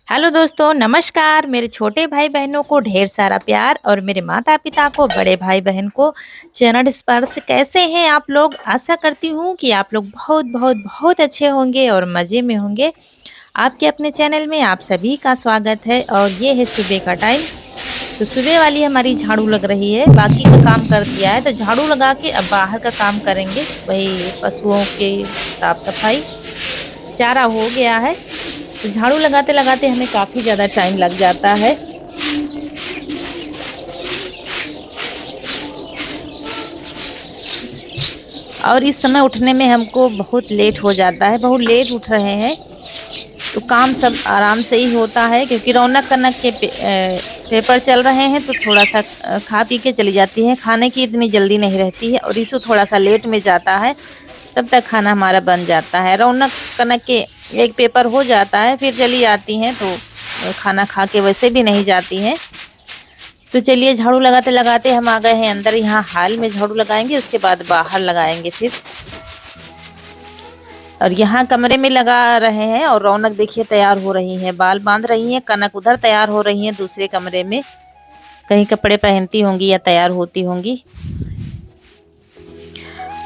Hello दोस्तों, नमस्कार। मेरे छोटे भाई बहनों को ढेर सारा प्यार और मेरे माता पिता को, बड़े भाई बहन को चरण स्पर्श। कैसे हैं आप लोग? आशा करती हूँ कि आप लोग बहुत बहुत बहुत अच्छे होंगे और मज़े में होंगे। आपके अपने चैनल में आप सभी का स्वागत है और ये है सुबह का टाइम। तो सुबह वाली हमारी झाड़ू लग रही है, बाकी का काम कर दिया है तो झाड़ू लगा के अब बाहर का काम करेंगे। वही पशुओं के साफ सफाई, चारा हो गया है तो झाड़ू लगाते लगाते हमें काफ़ी ज़्यादा टाइम लग जाता है। और इस समय उठने में हमको बहुत लेट हो जाता है, बहुत लेट उठ रहे हैं। तो काम सब आराम से ही होता है क्योंकि रौनक कनक के पेपर चल रहे हैं तो थोड़ा सा खा पी के चली जाती है। खाने की इतनी जल्दी नहीं रहती है और इसको थोड़ा सा लेट में जाता है, तब तक खाना हमारा बन जाता है। रौनक कनक के एक पेपर हो जाता है फिर चली जाती हैं तो खाना खा के वैसे भी नहीं जाती हैं। तो चलिए झाड़ू लगाते लगाते हम आ गए हैं अंदर। यहाँ हाल में झाड़ू लगाएंगे, उसके बाद बाहर लगाएंगे फिर। और यहाँ कमरे में लगा रहे हैं और रौनक देखिए तैयार हो रही है, बाल बांध रही है। कनक उधर तैयार हो रही है दूसरे कमरे में, कहीं कपड़े पहनती होंगी या तैयार होती होंगी।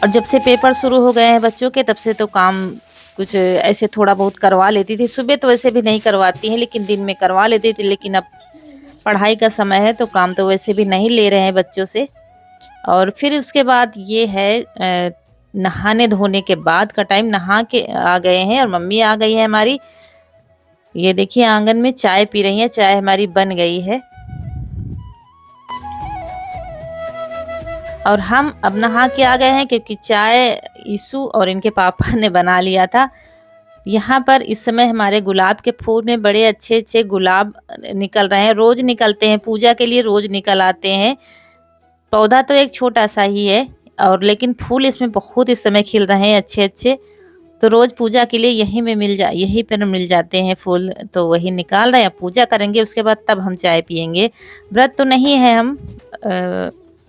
और जब से पेपर शुरू हो गए हैं बच्चों के, तब से तो काम कुछ ऐसे थोड़ा बहुत करवा लेती थी। सुबह तो वैसे भी नहीं करवाती हैं लेकिन दिन में करवा लेती थी। लेकिन अब पढ़ाई का समय है तो काम तो वैसे भी नहीं ले रहे हैं बच्चों से। और फिर उसके बाद ये है नहाने धोने के बाद का टाइम। नहा के आ गए हैं और मम्मी आ गई है हमारी। ये देखिए आंगन में चाय पी रही हैं, चाय हमारी बन गई है। और हम अब नहा के आ गए हैं क्योंकि चाय ईशु और इनके पापा ने बना लिया था। यहाँ पर इस समय हमारे गुलाब के फूल में बड़े अच्छे अच्छे गुलाब निकल रहे हैं। रोज निकलते हैं, पूजा के लिए रोज निकल आते हैं। पौधा तो एक छोटा सा ही है और लेकिन फूल इसमें बहुत इस समय खिल रहे हैं अच्छे अच्छे। तो रोज पूजा के लिए यहीं पर मिल जाते हैं फूल, तो वही निकाल रहे हैं। पूजा करेंगे उसके बाद तब हम चाय पियेंगे। व्रत तो नहीं है हम,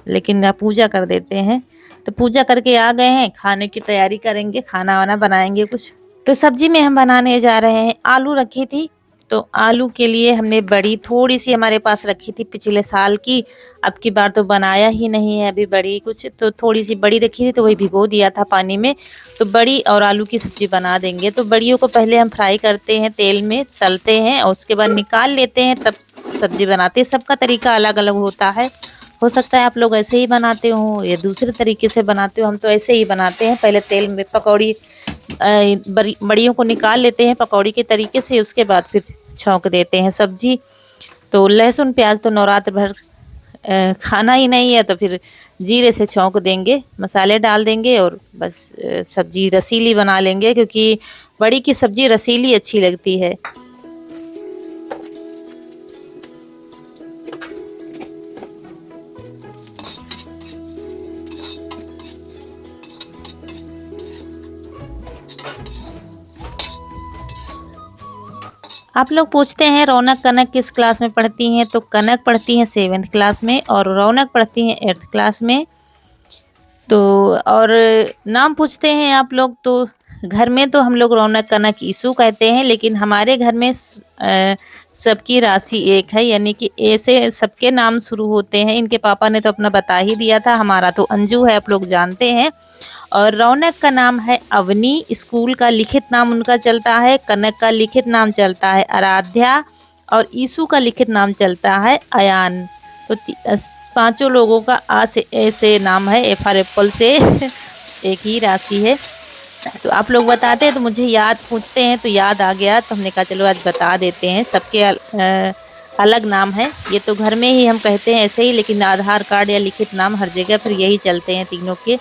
लेकिन पूजा कर देते हैं। तो पूजा करके आ गए हैं, खाने की तैयारी करेंगे, खाना वाना बनाएंगे कुछ। तो सब्जी में हम बनाने जा रहे हैं, आलू रखी थी तो आलू के लिए हमने बड़ी थोड़ी सी हमारे पास रखी थी पिछले साल की। अब की बार तो बनाया ही नहीं है अभी बड़ी कुछ, तो थोड़ी सी बड़ी रखी थी तो वही भिगो दिया था पानी में। तो बड़ी और आलू की सब्जी बना देंगे। तो बड़ियों को पहले हम फ्राई करते हैं, तेल में तलते हैं और उसके बाद निकाल लेते हैं, तब सब्जी बनाते हैं। सबका तरीका अलग अलग होता है, हो सकता है आप लोग ऐसे ही बनाते हो या दूसरे तरीके से बनाते हो। हम तो ऐसे ही बनाते हैं, पहले तेल में पकौड़ी बड़ियों को निकाल लेते हैं पकौड़ी के तरीके से, उसके बाद फिर छौंक देते हैं सब्जी। तो लहसुन प्याज तो नवरात्र भर खाना ही नहीं है तो फिर जीरे से छौंक देंगे, मसाले डाल देंगे और बस सब्जी रसीली बना लेंगे क्योंकि बड़ी की सब्जी रसीली अच्छी लगती है। आप लोग पूछते हैं रौनक कनक किस क्लास में पढ़ती हैं, तो कनक पढ़ती हैं 7th क्लास में और रौनक पढ़ती हैं 8th क्लास में। तो और नाम पूछते हैं आप लोग, तो घर में तो हम लोग रौनक कनक ईशु कहते हैं, लेकिन हमारे घर में सबकी राशि एक है, यानी कि ए से सबके नाम शुरू होते हैं। इनके पापा ने तो अपना बता ही दिया था, हमारा तो अंजू है, आप लोग जानते हैं। और रौनक का नाम है अवनी, स्कूल का लिखित नाम उनका चलता है। कनक का लिखित नाम चलता है आराध्या और ईशु का लिखित नाम चलता है अयान। तो पांचों लोगों का आ से ए से नाम है, ए फॉर एप्पल से एक ही राशि है। तो आप लोग बताते हैं तो मुझे याद पूछते हैं तो याद आ गया, तो हमने कहा चलो आज बता देते हैं। सबके अलग नाम है, ये तो घर में ही हम कहते हैं ऐसे ही, लेकिन आधार कार्ड या लिखित नाम हर जगह फिर यही चलते हैं तीनों के।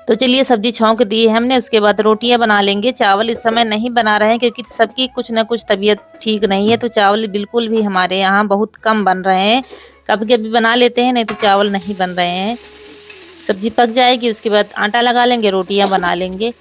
तो चलिए सब्जी छौंक दी है हमने, उसके बाद रोटियां बना लेंगे। चावल इस समय नहीं बना रहे हैं क्योंकि सबकी कुछ ना कुछ तबीयत ठीक नहीं है, तो चावल बिल्कुल भी हमारे यहाँ बहुत कम बन रहे हैं। कभी कभी बना लेते हैं, नहीं तो चावल नहीं बन रहे हैं। सब्जी पक जाएगी उसके बाद आटा लगा लेंगे, रोटियां बना लेंगे।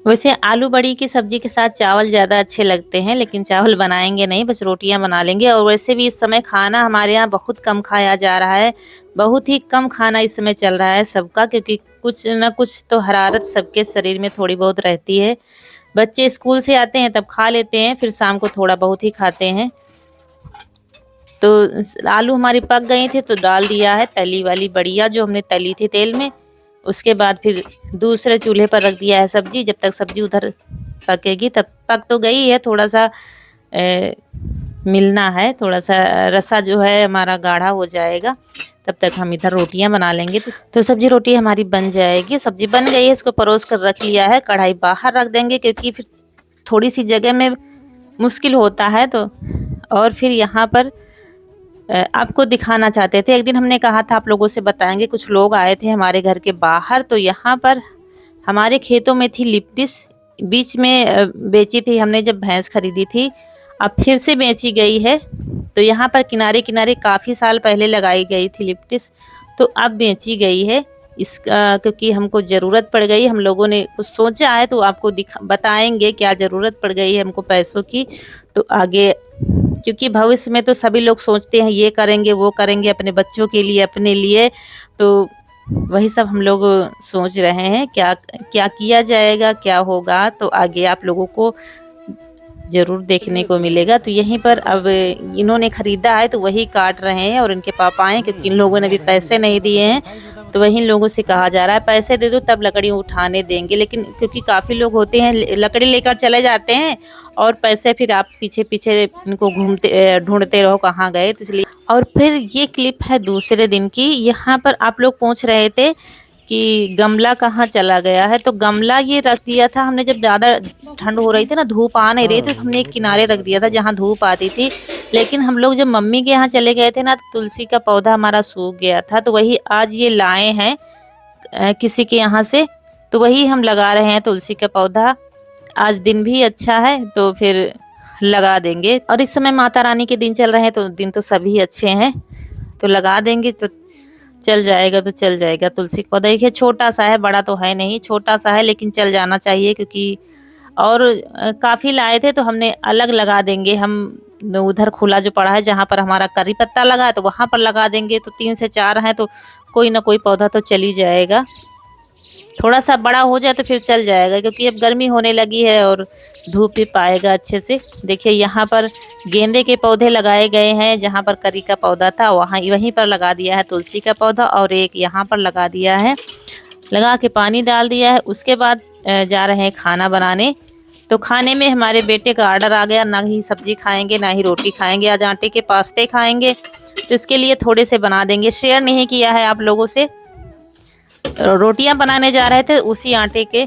वैसे आलू बड़ी की सब्जी के साथ चावल ज़्यादा अच्छे लगते हैं, लेकिन चावल बनाएंगे नहीं, बस रोटियां बना लेंगे। और वैसे भी इस समय खाना हमारे यहाँ बहुत कम खाया जा रहा है, बहुत ही कम खाना इस समय चल रहा है सबका, क्योंकि कुछ न कुछ तो हरारत सबके शरीर में थोड़ी बहुत रहती है। बच्चे स्कूल से आते हैं तब खा लेते हैं, फिर शाम को थोड़ा बहुत ही खाते हैं। तो आलू हमारी पक गई थी तो डाल दिया है तली वाली बढ़िया जो हमने तली थी तेल में। उसके बाद फिर दूसरे चूल्हे पर रख दिया है सब्जी, जब तक सब्जी उधर पकेगी। तब पक तो गई है, थोड़ा सा मिलना है, थोड़ा सा रसा जो है हमारा गाढ़ा हो जाएगा, तब तक हम इधर रोटियां बना लेंगे। तो सब्जी रोटी हमारी बन जाएगी। सब्जी बन गई है, इसको परोस कर रख लिया है। कढ़ाई बाहर रख देंगे क्योंकि फिर थोड़ी सी जगह में मुश्किल होता है। तो और फिर यहाँ पर आपको दिखाना चाहते थे, एक दिन हमने कहा था आप लोगों से बताएंगे, कुछ लोग आए थे हमारे घर के बाहर। तो यहाँ पर हमारे खेतों में थी लिप्टिस, बीच में बेची थी हमने जब भैंस खरीदी थी, अब फिर से बेची गई है। तो यहाँ पर किनारे किनारे काफ़ी साल पहले लगाई गई थी लिप्टिस, तो अब बेची गई है क्योंकि हमको ज़रूरत पड़ गई। हम लोगों ने कुछ सोचा है तो आपको बताएंगे क्या ज़रूरत पड़ गई है हमको पैसों की। तो आगे क्योंकि भविष्य में तो सभी लोग सोचते हैं ये करेंगे वो करेंगे अपने बच्चों के लिए, अपने लिए, तो वही सब हम लोग सोच रहे हैं क्या क्या किया जाएगा, क्या होगा, तो आगे आप लोगों को ज़रूर देखने को मिलेगा। तो यहीं पर अब इन्होंने ख़रीदा है तो वही काट रहे हैं, और इनके पापा आए क्योंकि इन लोगों ने भी पैसे नहीं दिए हैं। तो वही लोगों से कहा जा रहा है पैसे दे दो तब लकड़ी उठाने देंगे, लेकिन क्योंकि काफ़ी लोग होते हैं लकड़ी लेकर चले जाते हैं और पैसे फिर आप पीछे पीछे इनको घूमते ढूंढते रहो कहाँ गए, तो इसलिए। और फिर ये क्लिप है दूसरे दिन की। यहाँ पर आप लोग पूछ रहे थे कि गमला कहाँ चला गया है, तो गमला ये रख दिया था हमने जब ज़्यादा ठंड हो रही थी ना, धूप आ नहीं रही थी, तो हमने एक किनारे रख दिया था जहाँ धूप आती थी। लेकिन हम लोग जब मम्मी के यहाँ चले गए थे ना, तो तुलसी का पौधा हमारा सूख गया था, तो वही आज ये लाए हैं किसी के यहाँ से, तो वही हम लगा रहे हैं तुलसी का पौधा। आज दिन भी अच्छा है तो फिर लगा देंगे। और इस समय माता रानी के दिन चल रहे हैं तो दिन तो सभी अच्छे हैं, तो लगा देंगे तो चल जाएगा, तो चल जाएगा। तुलसी का पौधा देखिए छोटा सा है, बड़ा तो है नहीं, छोटा सा है, लेकिन चल जाना चाहिए क्योंकि और काफ़ी लाए थे तो हमने अलग लगा देंगे। हम उधर खुला जो पड़ा है जहाँ पर हमारा करी पत्ता लगा है तो वहाँ पर लगा देंगे। तो 3 से 4 हैं तो कोई ना कोई पौधा तो चल ही जाएगा। थोड़ा सा बड़ा हो जाए तो फिर चल जाएगा क्योंकि अब गर्मी होने लगी है और धूप भी पाएगा अच्छे से। देखिए यहाँ पर गेंदे के पौधे लगाए गए हैं, जहाँ पर करी का पौधा था वहीं पर लगा दिया है तुलसी का पौधा, और एक यहाँ पर लगा दिया है। लगा के पानी डाल दिया है। उसके बाद जा रहे हैं खाना बनाने। तो खाने में हमारे बेटे का ऑर्डर आ गया, ना ही सब्जी खाएंगे ना ही रोटी खाएंगे, आज आटे के पास्ते खाएंगे। तो इसके लिए थोड़े से बना देंगे, शेयर नहीं किया है आप लोगों से। रोटियां बनाने जा रहे थे, उसी आटे के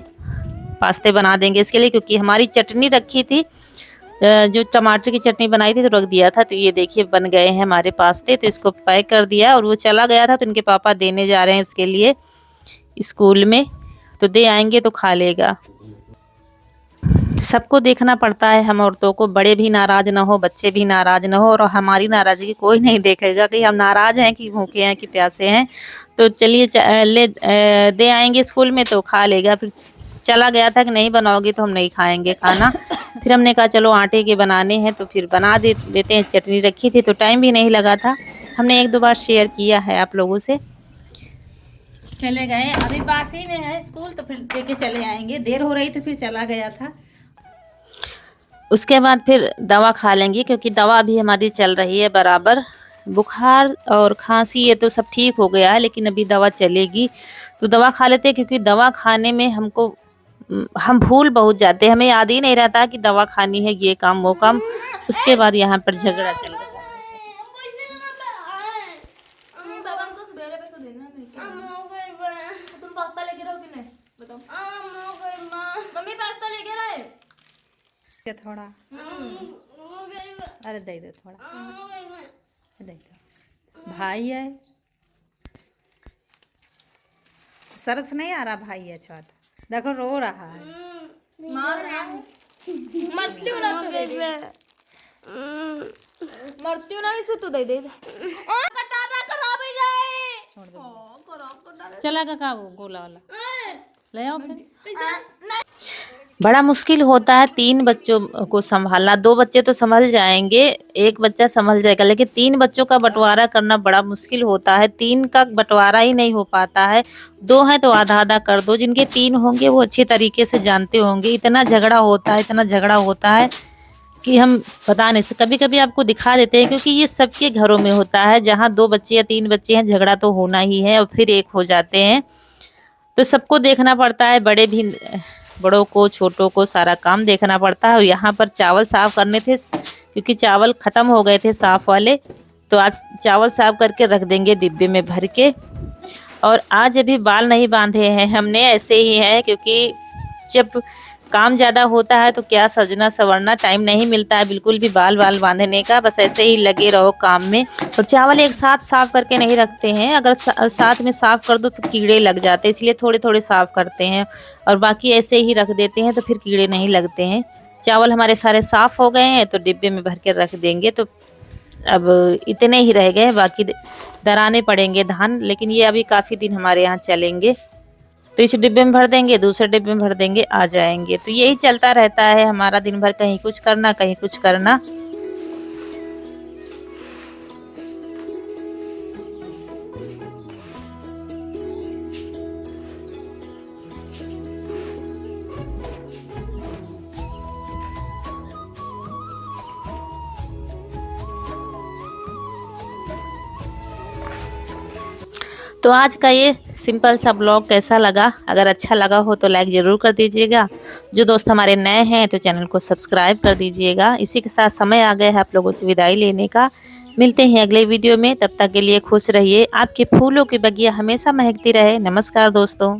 पास्ते बना देंगे इसके लिए, क्योंकि हमारी चटनी रखी थी, जो टमाटर की चटनी बनाई थी तो रख दिया था। तो ये देखिए बन गए हैं हमारे पास्ते। तो इसको पैक कर दिया और वो चला गया था, तो इनके पापा देने जा रहे हैं उसके लिए स्कूल में, तो दे आएंगे तो खा लेगा। सबको देखना पड़ता है, हम औरतों को, बड़े भी नाराज ना हो, बच्चे भी नाराज ना हो, और हमारी नाराज़गी कोई नहीं देखेगा कि हम नाराज़ हैं कि भूखे हैं कि प्यासे हैं। तो चलिए दे आएंगे स्कूल में तो खा लेगा। फिर चला गया था कि नहीं बनाओगे तो हम नहीं खाएंगे खाना। फिर हमने कहा चलो आटे के बनाने हैं तो फिर बना देते हैं। चटनी रखी थी तो टाइम भी नहीं लगा था, हमने 1-2 बार शेयर किया है आप लोगों से। चले गए, अभी बासी में है स्कूल, तो फिर लेके चले आएंगे, देर हो रही तो फिर चला गया था। उसके बाद फिर दवा खा लेंगे क्योंकि दवा भी हमारी चल रही है बराबर। बुखार और खांसी ये तो सब ठीक हो गया है, लेकिन अभी दवा चलेगी तो दवा खा लेते हैं, क्योंकि दवा खाने में हम भूल बहुत जाते हैं, हमें याद ही नहीं रहता कि दवा खानी है, ये काम वो काम। उसके बाद यहाँ पर झगड़ा चल रहा है। तुम पास्ता लेके रहो कि नहीं बताओ? मम्मी पास्ता लेके रहे थोड़ा। अरे दे दे थोड़ा, दे दो, भाई है, सरस नहीं आ रहा, भाई है छोटा, देखो रो रहा है, मार रहा है। मरती हूँ ना तू दे दे, मरती हूँ ना इसको तू दे दे। कटारा खराब हो जाए, छोड़ दो। चला का वो गोला वाला ले आओ फिर। बड़ा मुश्किल होता है 3 बच्चों को सँभालना। 2 बच्चे तो सँभल जाएँगे, 1 बच्चा सँभल जाएगा, लेकिन 3 बच्चों का बँटवारा करना बड़ा मुश्किल होता है। 3 का बँटवारा ही नहीं हो पाता है। 2 हैं तो आधा-आधा कर दो, जिनके 3 होंगे वो अच्छे तरीके से जानते होंगे। इतना झगड़ा होता है कि हम बता नहीं सकते। कभी-कभी आपको दिखा देते हैं, क्योंकि ये सबके घरों में होता है। जहाँ 2 बच्चे या 3 बच्चे हैं, झगड़ा तो होना ही है और फिर 1 हो जाते हैं। तो सबको देखना पड़ता है, बड़ों को, छोटों को सारा काम देखना पड़ता है। और यहाँ पर चावल साफ़ करने थे, क्योंकि चावल ख़त्म हो गए थे साफ़ वाले, तो आज चावल साफ़ करके रख देंगे डिब्बे में भर के। और आज अभी बाल नहीं बांधे हैं हमने, ऐसे ही हैं, क्योंकि जब काम ज़्यादा होता है तो क्या सजना संवरना, टाइम नहीं मिलता है बिल्कुल भी बाल बांधने का, बस ऐसे ही लगे रहो काम में। तो चावल एक साथ साफ़ करके नहीं रखते हैं, अगर साथ में साफ़ कर दो तो कीड़े लग जाते हैं, इसलिए थोड़े-थोड़े साफ़ करते हैं और बाकी ऐसे ही रख देते हैं, तो फिर कीड़े नहीं लगते हैं। चावल हमारे सारे साफ़ हो गए हैं, तो डिब्बे में भर के रख देंगे। तो अब इतने ही रह गए, बाकी दराने पड़ेंगे धान, लेकिन ये अभी काफ़ी दिन हमारे यहाँ चलेंगे। तो इस डिब्बे में भर देंगे, दूसरे डिब्बे में भर देंगे, आ जाएँगे। तो यही चलता रहता है हमारा दिन भर, कहीं कुछ करना, कहीं कुछ करना। तो आज का ये सिंपल सा ब्लॉग कैसा लगा? अगर अच्छा लगा हो तो लाइक ज़रूर कर दीजिएगा। जो दोस्त हमारे नए हैं तो चैनल को सब्सक्राइब कर दीजिएगा। इसी के साथ समय आ गया है आप लोगों से विदाई लेने का। मिलते हैं अगले वीडियो में, तब तक के लिए खुश रहिए। आपके फूलों की बगिया हमेशा महकती रहे। नमस्कार दोस्तों।